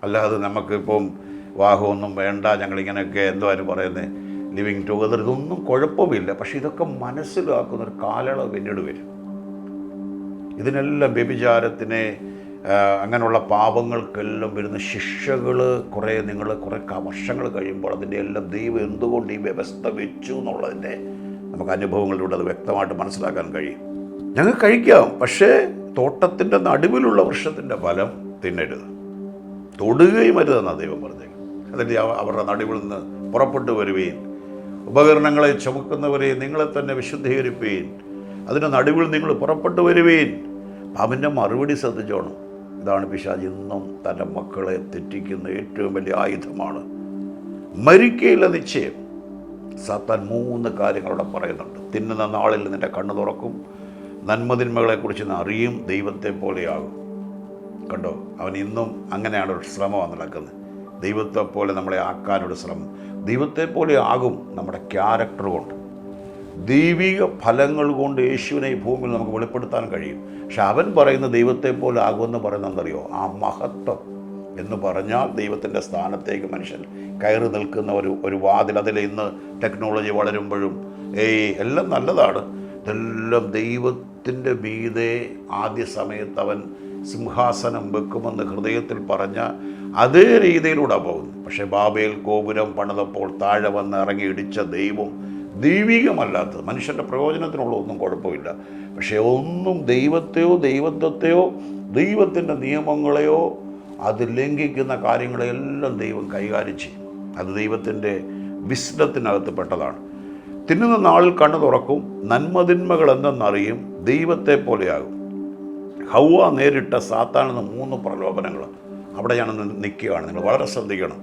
അല്ലാതെ നമുക്കിപ്പം വിവാഹമൊന്നും വേണ്ട, ഞങ്ങളിങ്ങനെയൊക്കെ എന്തോ അതിന് പറയുന്നത് ലിവിങ് ടുഗദർ, ഇതൊന്നും കുഴപ്പമില്ല. പക്ഷെ ഇതൊക്കെ മനസ്സിലാക്കുന്നൊരു കാലയളവ് പിന്നീട് വരും. ഇതിനെല്ലാം വ്യഭിചാരത്തിനെ അങ്ങനെയുള്ള പാപങ്ങൾക്കെല്ലാം വരുന്ന ശിക്ഷകൾ നിങ്ങൾ കുറേ വർഷങ്ങൾ കഴിയുമ്പോൾ അതിൻ്റെ എല്ലാം ദൈവം എന്തുകൊണ്ട് ഈ വ്യവസ്ഥ വെച്ചു എന്നുള്ളതിൻ്റെ നമുക്ക് അനുഭവങ്ങളിലൂടെ അത് വ്യക്തമായിട്ട് മനസ്സിലാക്കാൻ കഴിയും. ഞങ്ങൾ കഴിക്കാം, പക്ഷേ തോട്ടത്തിൻ്റെ നടുവിലുള്ള വൃക്ഷത്തിൻ്റെ ഫലം തിന്നരുത്, തൊടുകയും അരുതെന്നാണ് ദൈവം പറഞ്ഞത്. അതിൻ്റെ അവരുടെ നടുവിൽ നിന്ന് പുറപ്പെട്ടു വരുവീൻ, ഉപകരണങ്ങളെ ചുമക്കുന്നവരെ നിങ്ങളെ തന്നെ വിശുദ്ധീകരിപ്പീൻ, അതിൻ്റെ നടുവിൽ നിങ്ങൾ പുറപ്പെട്ടു വരുവീൻ. അവൻ്റെ മറുപടി ശ്രദ്ധിച്ചോണം. ഇതാണ് പിശാച് ഇന്നും തൻ്റെ മക്കളെ തെറ്റിക്കുന്ന ഏറ്റവും വലിയ ആയുധമാണ്. മരിക്കയില്ല നിശ്ചയം. സാത്താൻ 3 കാര്യങ്ങളോടെ പറയുന്നുണ്ട്. തിന്നുന്ന നാളിൽ നിൻ്റെ കണ്ണ് തുറക്കും, നന്മതിന്മകളെക്കുറിച്ച് അറിയും, ദൈവത്തെ പോലെയാകും. കണ്ടോ, അവൻ ഇന്നും അങ്ങനെയാണ് ഒരു ശ്രമമാണ് നടക്കുന്നത്. ദൈവത്തെ പോലെ നമ്മളെ ആക്കാനൊരു ശ്രമം. ദൈവത്തെ പോലെ ആകും നമ്മുടെ ക്യാരക്ടർ കൊണ്ട്, ദൈവിക ഫലങ്ങൾ കൊണ്ട് യേശുവിനെ ഈ ഭൂമിയിൽ നമുക്ക് വെളിപ്പെടുത്താൻ കഴിയും. പക്ഷെ അവൻ പറയുന്ന ദൈവത്തെ പോലെ ആകുമെന്ന് പറയുന്നത് എന്തറിയോ? ആ മഹത്വം എന്ന് പറഞ്ഞാൽ ദൈവത്തിൻ്റെ സ്ഥാനത്തേക്ക് മനുഷ്യൻ കയറി നിൽക്കുന്ന ഒരു വാതിൽ. അതിൽ ഇന്ന് ടെക്നോളജി വളരുമ്പോഴും എല്ലാം നല്ലതാണ്. ഇതെല്ലാം ദൈവത്തിൻ്റെ മീതെ ആദ്യ സമയത്ത് അവൻ സിംഹാസനം വെക്കുമെന്ന് ഹൃദയത്തിൽ പറഞ്ഞ അതേ രീതിയിലൂടെ പോകുന്നു. പക്ഷേ ബാബേൽ ഗോപുരം പണിതപ്പോൾ താഴെ വന്ന് ഇറങ്ങി ഇടിച്ച ദൈവം ദൈവികമല്ലാത്തത്, മനുഷ്യൻ്റെ പ്രയോജനത്തിനുള്ള ഒന്നും കുഴപ്പമില്ല. പക്ഷേ ഒന്നും ദൈവത്തെയോ ദൈവത്വത്തെയോ ദൈവത്തിൻ്റെ നിയമങ്ങളെയോ അത് ലംഘിക്കുന്ന കാര്യങ്ങളെല്ലാം ദൈവം കൈകാര്യം ചെയ്യും. അത് ദൈവത്തിൻ്റെ വിസ്ഡത്തിനകത്ത് പെട്ടതാണ്. തിന്നുന്ന നാളിൽ കണ്ണു തുറക്കും, നന്മതിന്മകൾ എന്തെന്നറിയും, ദൈവത്തെ പോലെയാകും. ഹൗവ നേരിട്ട സാത്താനിൽ നിന്ന് 3 പ്രലോഭനങ്ങൾ അവിടെ ഞാൻ നിൽക്കുകയാണ്. നിങ്ങൾ വളരെ ശ്രദ്ധിക്കണം.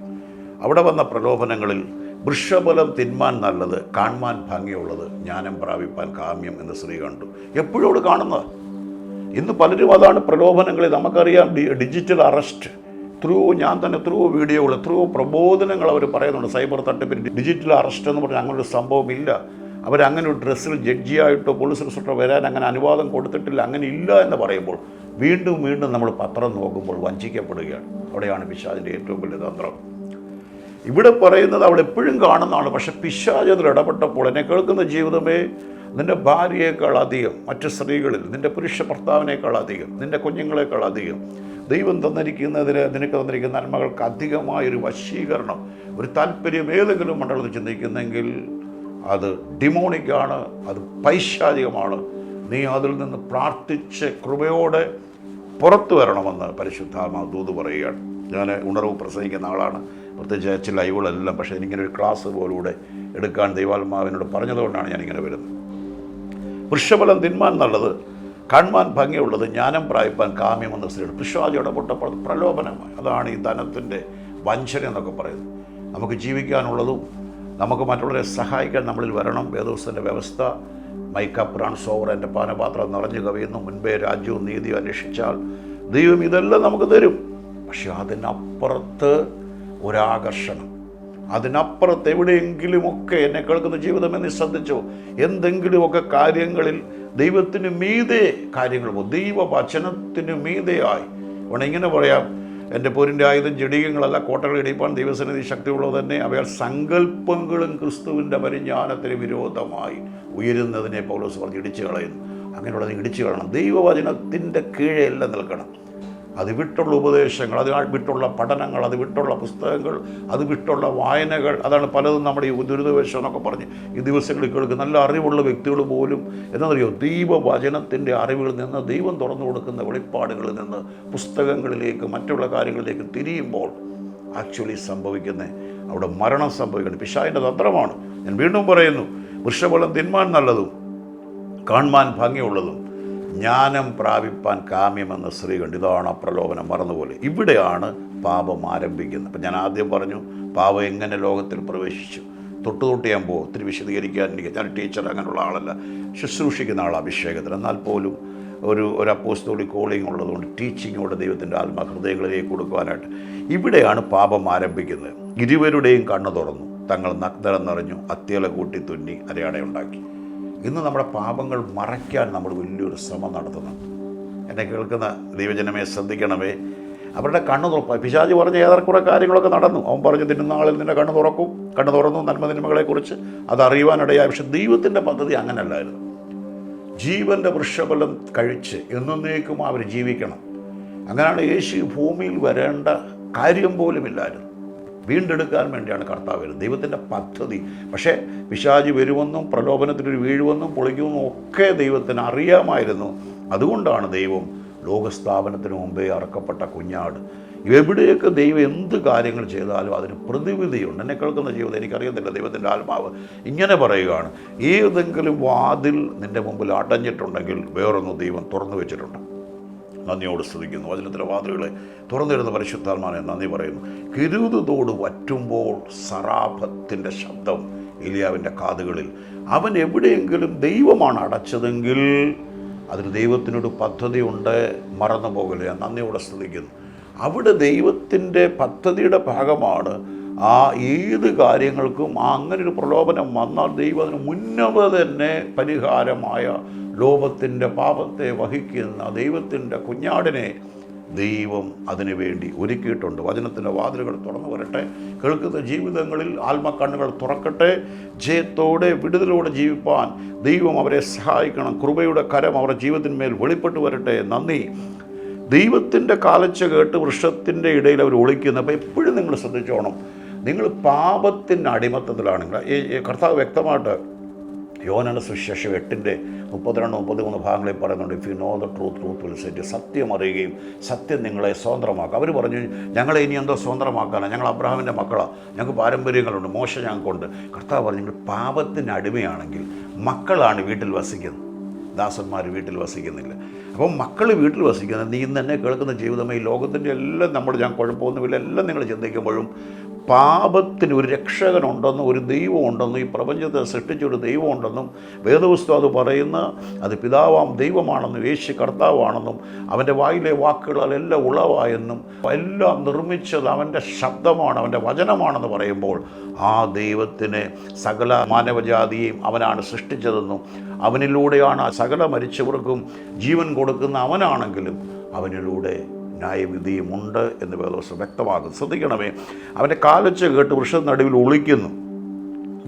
അവിടെ വന്ന പ്രലോഭനങ്ങളിൽ വൃക്ഷഫലം തിന്മാൻ നല്ലത്, കാണുവാൻ ഭംഗിയുള്ളത്, ജ്ഞാനം പ്രാപിപ്പാൻ കാമ്യം എന്ന് സ്ത്രീ കണ്ടു. എപ്പോഴും അവിടെ കാണുന്നത്. ഇന്ന് പലരും അതാണ് പ്രലോഭനങ്ങളിൽ. നമുക്കറിയാം ഡിജിറ്റൽ അറസ്റ്റ് ഞാൻ തന്നെ വീഡിയോകൾ പ്രബോധനങ്ങൾ അവർ പറയുന്നുണ്ട്. സൈബർ തട്ടിപ്പിൽ ഡിജിറ്റൽ അറസ്റ്റ് എന്ന് പറഞ്ഞാൽ അങ്ങനൊരു സംഭവമില്ല. അവരങ്ങനെ ഒരു ഡ്രസ്സിൽ ജഡ്ജിയായിട്ടോ പോലീസ് ഇൻസ്പെക്ടറോ വരാൻ അങ്ങനെ അനുവാദം കൊടുത്തിട്ടില്ല, അങ്ങനെ ഇല്ല എന്ന് പറയുമ്പോൾ വീണ്ടും നമ്മൾ പത്രം നോക്കുമ്പോൾ വഞ്ചിക്കപ്പെടുകയാണ്. അവിടെയാണ് പിശാചിൻ്റെ ഏറ്റവും വലിയ തന്ത്രം. ഇവിടെ പറയുന്നത് അവൾ എപ്പോഴും കാണുന്നതാണ്. പക്ഷെ പിശാച് അതിൽ ഇടപെട്ടപ്പോൾ, എന്നെ കേൾക്കുന്ന ജീവിതമേ, നിൻ്റെ ഭാര്യയേക്കാൾ അധികം, മറ്റ് സ്ത്രീകളിൽ നിൻ്റെ പുരുഷ ഭർത്താവിനേക്കാൾ അധികം, നിൻ്റെ കുഞ്ഞുങ്ങളെക്കാൾ അധികം ദൈവം നിനക്ക് തന്നിരിക്കുന്ന നന്മകൾക്ക് അധികമായൊരു വശീകരണം, ഒരു താല്പര്യം ഏതെങ്കിലും മണ്ഡലത്തിൽ ചിന്തിക്കുന്നെങ്കിൽ അത് ഡിമോണിക്കാണ്, അത് പൈശാചികമാണ്. നീ അതിൽ നിന്ന് പ്രാർത്ഥിച്ച് കൃപയോടെ പുറത്തു വരണമെന്ന് പരിശുദ്ധാത്മാവ് ദൂത് പറയുകയാണ്. ഞാൻ ഉണർവ് പ്രസംഗിക്കുന്ന ആളാണ്, പ്രത്യേകിച്ച് ചില ലൈവുകളെല്ലാം. പക്ഷേ എനിക്കിങ്ങനെ ഒരു ക്ലാസ് പോലൂടെ എടുക്കാൻ ദൈവാത്മാവിനോട് പറഞ്ഞതുകൊണ്ടാണ് ഞാനിങ്ങനെ വരുന്നത്. വൃക്ഷഫലം തിന്മാൻ നല്ലത്, കാണുവാൻ ഭംഗിയുള്ളത്, ജ്ഞാനം പ്രാപിപ്പാൻ കാമ്യമെന്ന സ്ത്രീകൾ. പിശാച് ഇടപെട്ടപ്പോൾ പ്രലോഭനമായി. അതാണ് ഈ ധനത്തിൻ്റെ വഞ്ചന എന്നൊക്കെ പറയുന്നത്. നമുക്ക് ജീവിക്കാനുള്ളതും നമുക്ക് മറ്റുള്ളവരെ സഹായിക്കാൻ നമ്മളിൽ വരണം. വേദപുസ്തകത്തിൻ്റെ വ്യവസ്ഥ, മൈക്കപ്രാൺ സോവർ, എൻ്റെ പാനപാത്രം നിറഞ്ഞു കവിയുന്നു, മുൻപേ രാജ്യവും നീതിയും അന്വേഷിച്ചാൽ ദൈവം ഇതെല്ലാം നമുക്ക് തരും. പക്ഷെ അതിനപ്പുറത്ത് ഒരാകർഷണം, അതിനപ്പുറത്ത് എവിടെയെങ്കിലുമൊക്കെ, എന്നെ കേൾക്കുന്ന ജീവിതമേ നീ ശ്രദ്ധിച്ചോ, എന്തെങ്കിലുമൊക്കെ കാര്യങ്ങളിൽ ദൈവത്തിന് മീതെ കാര്യങ്ങൾ പോകും, ദൈവവചനത്തിന് മീതെയായി. അവിടെ ഇങ്ങനെ പറയാം, എൻ്റെ പോരിൻ്റെ ആയുധം ജഡികങ്ങളല്ല, കോട്ടകൾ ഇടിപ്പാൻ ദൈവസന്നിധി ശക്തിയുള്ളത് തന്നെ, അവയാൽ സങ്കല്പങ്ങളും ക്രിസ്തുവിൻ്റെ പരിജ്ഞാനത്തിന് വിരോധമായി ഉയരുന്നതിനെ പൗലോസ് പറഞ്ഞ് ഇടിച്ചു കളയുന്നു. അങ്ങനെയുള്ളത് ഇടിച്ചു കളയണം. ദൈവവചനത്തിൻ്റെ കീഴെയല്ല നിൽക്കണം. അത് വിട്ടുള്ള ഉപദേശങ്ങൾ, അത് വിട്ടുള്ള പഠനങ്ങൾ, അത് വിട്ടുള്ള പുസ്തകങ്ങൾ, അത് വിട്ടുള്ള വായനകൾ, അതാണ് പലതും നമ്മുടെ ഈ ദുരിതവേഷം എന്നൊക്കെ പറഞ്ഞ് ഈ ദിവസങ്ങളിൽ കേൾക്കുന്ന നല്ല അറിവുള്ള വ്യക്തികൾ പോലും എന്നറിയോ, ദൈവവചനത്തിൻ്റെ അറിവിൽ നിന്ന്, ദൈവം തുറന്നു കൊടുക്കുന്ന വെളിപ്പാടുകളിൽ നിന്ന് പുസ്തകങ്ങളിലേക്ക്, മറ്റുള്ള കാര്യങ്ങളിലേക്ക് തിരിയുമ്പോൾ ആക്ച്വലി സംഭവിക്കുന്നത് അവിടെ മരണം സംഭവിക്കുന്നത് പിശാചിൻ്റെ തന്ത്രമാണ്. ഞാൻ വീണ്ടും പറയുന്നു, വൃക്ഷഫലം തിന്മാൻ നല്ലതും, കാണുവാൻ ഭംഗിയുള്ളതും, ജ്ഞാനം പ്രാപിപ്പാൻ കാമ്യമെന്ന സ്ത്രീ കണ്ട്. ഇതാണ് ആ പ്രലോഭനം. മറന്നുപോലെ ഇവിടെയാണ് പാപം ആരംഭിക്കുന്നത്. അപ്പം ഞാൻ ആദ്യം പറഞ്ഞു പാപം എങ്ങനെ ലോകത്തിൽ പ്രവേശിച്ചു. തൊട്ട് ഞാൻ പോകും, ഒത്തിരി വിശദീകരിക്കാൻ ഞാൻ ടീച്ചർ അങ്ങനെയുള്ള ആളല്ല, ശുശ്രൂഷിക്കുന്ന ആൾ അഭിഷേകത്തിൽ. എന്നാൽ പോലും ഒരു അപ്പോസ്തോലിക് കോളിംഗ് ഉള്ളതുകൊണ്ട് ടീച്ചിങ്ങോടെ ദൈവത്തിൻ്റെ ആത്മാ ഹൃദയങ്ങളിലേക്ക് കൊടുക്കുവാനായിട്ട് ഇവിടെയാണ് പാപം ആരംഭിക്കുന്നത്. ഇരുവരുടെയും കണ്ണ് തുറന്നു, തങ്ങൾ നഗ്നരെന്നറിഞ്ഞു, അത്യല കൂട്ടി തുന്നി അരയാടയുണ്ടാക്കി. ഇന്ന് നമ്മുടെ പാപങ്ങൾ മറയ്ക്കാൻ നമ്മൾ വലിയൊരു ശ്രമം നടത്തുന്നുണ്ട്. എന്നെ കേൾക്കുന്ന ദൈവജനമേ ശ്രദ്ധിക്കണമേ, അവരുടെ കണ്ണ് തുറപ്പ്. പിശാച് പറഞ്ഞ ഏറെക്കുറെ കാര്യങ്ങളൊക്കെ നടന്നു. അവൻ പറഞ്ഞു തിന്നുന്ന ആളിൽ നിന്റെ കണ്ണ് തുറക്കും. കണ്ണ് തുറന്നു നന്മതിന്മകളെക്കുറിച്ച് അതറിയുവാനിടയായി. പക്ഷെ ദൈവത്തിൻ്റെ പദ്ധതി അങ്ങനെയല്ലായിരുന്നു. ജീവൻ്റെ വൃക്ഷഫലം കഴിച്ച് എന്നേക്കും അവർ ജീവിക്കണം. അങ്ങനെയാണ് യേശു ഭൂമിയിൽ വരേണ്ട കാര്യം പോലുമില്ലായിരുന്നു. വീണ്ടെടുക്കാൻ വേണ്ടിയാണ് കർത്താവ് വരുന്നത്. ദൈവത്തിൻ്റെ പദ്ധതി. പക്ഷേ പിശാച് വരുമെന്നും പ്രലോഭനത്തിനൊരു വീഴുമെന്നും പൊളിക്കുമെന്നും ഒക്കെ ദൈവത്തിന് അറിയാമായിരുന്നു. അതുകൊണ്ടാണ് ദൈവം ലോകസ്ഥാപനത്തിന് മുമ്പേ അറക്കപ്പെട്ട കുഞ്ഞാട്. എവിടെയൊക്കെ ദൈവം എന്ത് കാര്യങ്ങൾ ചെയ്താലും അതിന് പ്രതിവിധിയുണ്ട്. എന്നെ കേൾക്കുന്ന ജീവിതം എനിക്കറിയത്തില്ല. ദൈവത്തിൻ്റെ ആത്മാവ് ഇങ്ങനെ പറയുകയാണ്, ഏതെങ്കിലും വാതിൽ നിൻ്റെ മുമ്പിൽ അടഞ്ഞിട്ടുണ്ടെങ്കിൽ വേറൊന്ന് ദൈവം തുറന്നു വെച്ചിട്ടുണ്ട്. നന്ദിയോട് സ്തുതിക്കുന്നു. വചനത്തിലെ വാതിലുകളെ തുറന്നിരുന്ന പരിശുദ്ധാത്മാവിനെ നന്ദി പറയുന്നു. കിരൂത് തോട് വറ്റുമ്പോൾ സറാഫത്തിൻ്റെ ശബ്ദം ഏലിയാവിൻ്റെ കാതുകളിൽ. അവൻ എവിടെയെങ്കിലും ദൈവമാണ് അടച്ചതെങ്കിൽ അതിന് ദൈവത്തിനൊരു പദ്ധതിയുണ്ട്. മറന്നു പോകല്ലേ. നന്ദിയോടെ സ്തുതിക്കുന്നു. അവിടെ ദൈവത്തിൻ്റെ പദ്ധതിയുടെ ഭാഗമാണ്. ഏത് കാര്യങ്ങൾക്കും അങ്ങനൊരു പ്രലോഭനം വന്നാൽ ദൈവം അതിന് മുന്നമേ തന്നെ പരിഹാരമായ ലോകത്തിൻ്റെ പാപത്തെ വഹിക്കുന്ന ദൈവത്തിൻ്റെ കുഞ്ഞാടിനെ ദൈവം അതിനു വേണ്ടി ഒരുക്കിയിട്ടുണ്ട്. വചനത്തിൻ്റെ വാതിലുകൾ തുറന്നു വരട്ടെ. കേൾക്കുന്ന ജീവിതങ്ങളിൽ ആത്മക്കണ്ണുകൾ തുറക്കട്ടെ. ജയത്തോടെ വിടുതലോടെ ജീവിപ്പാൻ ദൈവം അവരെ സഹായിക്കണം. കൃപയുടെ കരം അവരുടെ ജീവിതത്തിന്മേൽ വെളിപ്പെട്ട് വരട്ടെ. നന്ദി. ദൈവത്തിൻ്റെ കാലച്ച കേട്ട് വൃക്ഷത്തിൻ്റെ ഇടയിൽ അവർ ഒളിക്കുന്നു. അപ്പോൾ എപ്പോഴും നിങ്ങൾ ശ്രദ്ധിച്ചോണം, നിങ്ങൾ പാപത്തിൻ്റെ അടിമത്തത്തിലാണെങ്കിൽ കർത്താവ് വ്യക്തമായിട്ട് യോഹന്നാന്റെ സുവിശേഷം 8:32-33 ഭാഗങ്ങളിൽ പറയുന്നുണ്ട്, if you know the truth, truth will set you. സത്യം അറിയുകയും സത്യം നിങ്ങളെ സ്വതന്ത്രമാക്കുക. അവർ പറഞ്ഞു, ഞങ്ങളെ ഇനി എന്തോ സ്വതന്ത്രമാക്കാനാണ്, ഞങ്ങൾ അബ്രഹാമിൻ്റെ മക്കളാണ്, ഞങ്ങൾക്ക് പാരമ്പര്യങ്ങളുണ്ട്, മോശ ഞങ്ങൾക്കുണ്ട്. കർത്താവ് പറഞ്ഞു, നിങ്ങൾ പാപത്തിന് അടിമയാണെങ്കിൽ മക്കളാണ് വീട്ടിൽ വസിക്കുന്നത്, ദാസന്മാർ വീട്ടിൽ വസിക്കുന്നില്ല. അപ്പം മക്കൾ വീട്ടിൽ വസിക്കുന്നത് നീ ഇന്ന് തന്നെ കേൾക്കുന്ന ജീവിതമേ, ഈ ലോകത്തിൻ്റെ എല്ലാം ഞാൻ കുഴപ്പമൊന്നുമില്ല, എല്ലാം നിങ്ങൾ ചിന്തിക്കുമ്പോഴും പാപത്തിന് ഒരു രക്ഷകനുണ്ടെന്നും ഒരു ദൈവം ഉണ്ടെന്നും ഈ പ്രപഞ്ചത്തെ സൃഷ്ടിച്ചൊരു ദൈവം ഉണ്ടെന്നും വേദപുസ്തകം അത് പറയുന്ന അത് പിതാവാം ദൈവമാണെന്നും യേശു കർത്താവാണെന്നും അവൻ്റെ വായിലെ വാക്കുകളെല്ലാം ഉളവായെന്നും എല്ലാം നിർമ്മിച്ചത് അവൻ്റെ ശബ്ദമാണ്, അവൻ്റെ വചനമാണെന്ന് പറയുമ്പോൾ ആ ദൈവത്തിന് സകല മാനവജാതിയെയും അവനാണ് സൃഷ്ടിച്ചതെന്നും അവനിലൂടെയാണ് സകല മരിച്ചവർക്കും ജീവൻ കൊടുക്കുന്ന അവനാണെങ്കിലും അവനിലൂടെ ന്യായവിധിയുമുണ്ട് എന്ന് വേദപുസ്തകം വ്യക്തമാകും. ശ്രദ്ധിക്കണമേ, അവൻ്റെ കാലച്ച കേട്ട് വൃക്ഷം നടുവിൽ ഒളിക്കുന്നു.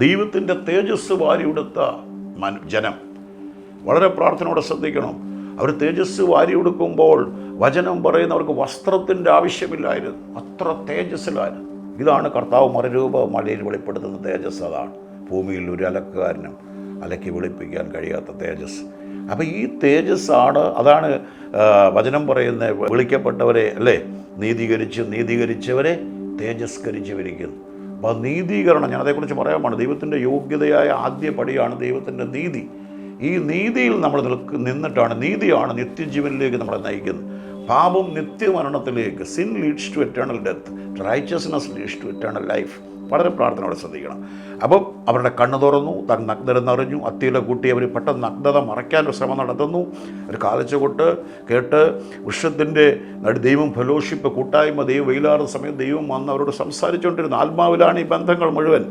ദൈവത്തിൻ്റെ തേജസ് വാരിയെടുത്ത ജനം വളരെ പ്രാർത്ഥനയോടെ ശ്രദ്ധിക്കണം. അവർ തേജസ് വാരിയെടുക്കുമ്പോൾ വചനം പറയുന്നവർക്ക് വസ്ത്രത്തിൻ്റെ ആവശ്യമില്ലായിരുന്നു, അത്ര തേജസ്സിലായിരുന്നു. ഇതാണ് കർത്താവ് മറുരൂപ മലയിൽ വെളിപ്പെടുത്തുന്ന തേജസ്. അതാണ് ഭൂമിയിൽ ഒരു അലക്കുകാരനും അലക്കി വെളിപ്പിക്കാൻ കഴിയാത്ത തേജസ്. അപ്പോൾ ഈ തേജസ്സാണ്, അതാണ് വചനം പറയുന്ന വിളിക്കപ്പെട്ടവരെ അല്ലേ നീതീകരിച്ചവരെ തേജസ്കരിച്ചവരിക്കുന്നു. അപ്പോൾ നീതീകരണം, ഞാൻ അതേക്കുറിച്ച് പറയാമാണ്. ദൈവത്തിൻ്റെ യോഗ്യതയായ ആദ്യ പടിയാണ് ദൈവത്തിൻ്റെ നീതി. ഈ നീതിയിൽ നമ്മൾ നിന്നിട്ടാണ്, നീതിയാണ് നിത്യജീവനിലേക്ക് നമ്മളെ നയിക്കുന്നത്. പാപം നിത്യമരണത്തിലേക്ക്, sin leads to eternal death, righteousness leads to eternal life. വളരെ പ്രാർത്ഥനയോടെ ശ്രദ്ധിക്കണം. അപ്പം അവരുടെ കണ്ണ് തുറന്നു, നഗ്നരെന്നറിഞ്ഞു. അത്തിയില കൂട്ടി അവർ പെട്ടെന്ന് നഗ്നത മറയ്ക്കാനൊരു ശ്രമം നടത്തുന്നു. ഒരു കാലച്ചുകൊട്ട് കേട്ട് വൃക്ഷത്തിൻ്റെ ദൈവം ഫെലോഷിപ്പ് കൂട്ടായ്മ, ദൈവം വെയിലാറുന്ന സമയത്ത് ദൈവം വന്ന് അവരോട് സംസാരിച്ചുകൊണ്ടിരുന്നു. ആത്മാവിലാണ് ഈ ബന്ധങ്ങൾ മുഴുവൻ.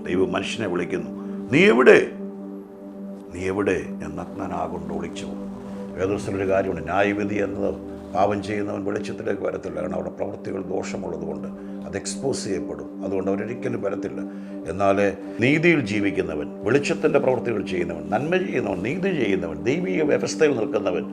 ദൈവം മനുഷ്യനെ വിളിക്കുന്നു, നീ എവിടെ? ഞാൻ നഗ്നനാകൊണ്ട് ഒളിച്ചു. വേദപുസ്തകത്തിലൊരു കാര്യമുണ്ട്, ന്യായവിധി എന്നത് പാപം ചെയ്യുന്നവൻ വെളിച്ചത്തിലേക്ക് വരത്തില്ല. കാരണം അവിടെ പ്രവൃത്തികൾ ദോഷമുള്ളതുകൊണ്ട് അത് എക്സ്പോസ് ചെയ്യപ്പെടും. അതുകൊണ്ട് അവരൊരിക്കലും വരത്തില്ല. എന്നാൽ നീതിയിൽ ജീവിക്കുന്നവൻ, വെളിച്ചത്തിൻ്റെ പ്രവൃത്തികൾ ചെയ്യുന്നവൻ, നന്മ ചെയ്യുന്നവൻ, നീതി ചെയ്യുന്നവൻ, ദൈവിക വ്യവസ്ഥയിൽ നിൽക്കുന്നവൻ,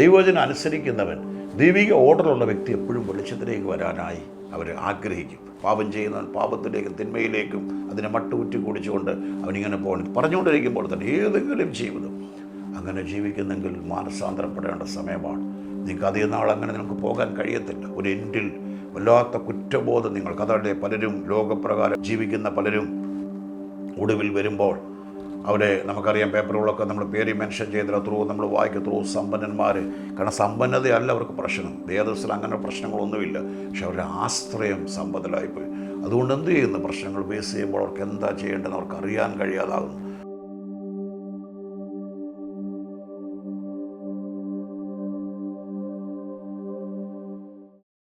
ദൈവവചനം അനുസരിക്കുന്നവൻ, ദൈവിക ഓർഡറുള്ള വ്യക്തി എപ്പോഴും വെളിച്ചത്തിലേക്ക് വരാനായി അവർ ആഗ്രഹിക്കും. പാപം ചെയ്യുന്നവൻ പാപത്തിലേക്കും തിന്മയിലേക്കും അതിനെ മട്ടുകുറ്റി കുടിച്ചുകൊണ്ട് അവനിങ്ങനെ പോകണം. പറഞ്ഞുകൊണ്ടിരിക്കുമ്പോൾ തന്നെ ഏതെങ്കിലും ജീവിതം അങ്ങനെ ജീവിക്കുന്നെങ്കിൽ മാനസാന്തരപ്പെടേണ്ട സമയമാണ്. നിങ്ങൾക്ക് അധികം നാൾ അങ്ങനെ നിങ്ങൾക്ക് പോകാൻ കഴിയത്തില്ല. ഒരു എൻഡിൽ വല്ലാത്ത കുറ്റബോധം നിങ്ങൾക്ക്, അതല്ലേ പലരും ലോകപ്രകാരം ജീവിക്കുന്ന പലരും ഒടുവിൽ വരുമ്പോൾ അവരെ നമുക്കറിയാം, പേപ്പറുകളൊക്കെ നമ്മൾ പേര് മെൻഷൻ ചെയ്തില്ല, നമ്മൾ വായിക്കത്രൂ സമ്പന്നന്മാർ. കാരണം സമ്പന്നതയല്ല അവർക്ക് പ്രശ്നം, ദേവദത്തിൽ അങ്ങനെ പ്രശ്നങ്ങളൊന്നുമില്ല. പക്ഷെ അവരുടെ ആശ്രയം സമ്പത്തിലായിപ്പോയി. അതുകൊണ്ട് എന്ത് ചെയ്യുന്നു? പ്രശ്നങ്ങൾ ഫേസ് ചെയ്യുമ്പോൾ അവർക്ക് എന്താ ചെയ്യേണ്ടതെന്ന് അവർക്ക് അറിയാൻ കഴിയാതാകുന്നു.